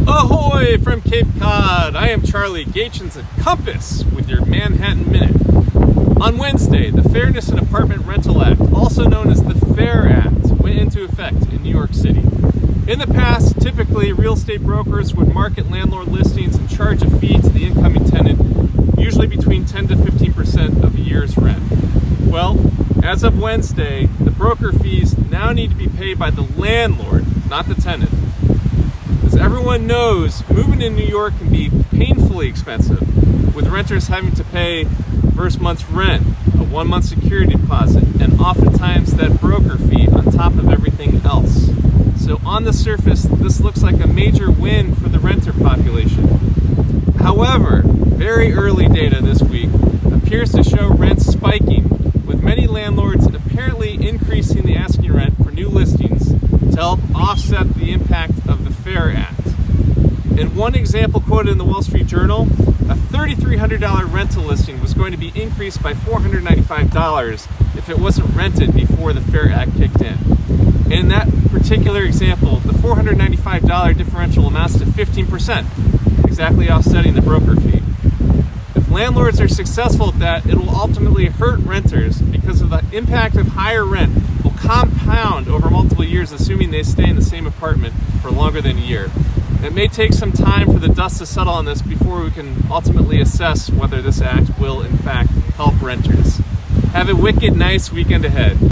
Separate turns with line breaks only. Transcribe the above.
Ahoy from Cape Cod! I am Charlie Gaetjens at Compass with your Manhattan Minute. On Wednesday, the Fairness in Apartment Rental Act, also known as the FAIR Act, went into effect in New York City. In the past, typically real estate brokers would market landlord listings and charge a fee to the incoming tenant, usually between 10 to 15% of a year's rent. Well, as of Wednesday, the broker fees now need to be paid by the landlord, not the tenant. As everyone knows, moving in New York can be painfully expensive, with renters having to pay first month's rent, a 1-month security deposit, and oftentimes that broker fee on top of everything else. So on the surface, this looks like a major win for the renter population. However, very early data this week appears to show rents spiking, with many landlords apparently increasing the asking rent for new listings to help offset the impact of the FAIR Act. In one example quoted in the Wall Street Journal, a $3,300 rental listing was going to be increased by $495 if it wasn't rented before the FAIR Act kicked in. In that particular example, the $495 differential amounts to 15%, exactly offsetting the broker fee. If landlords are successful at that, it will ultimately hurt renters because of the impact of higher rent will compound over multiple years, assuming they stay in the same apartment for longer than a year. It may take some time for the dust to settle on this before we can ultimately assess whether this act will in fact help renters. Have a wicked nice weekend ahead.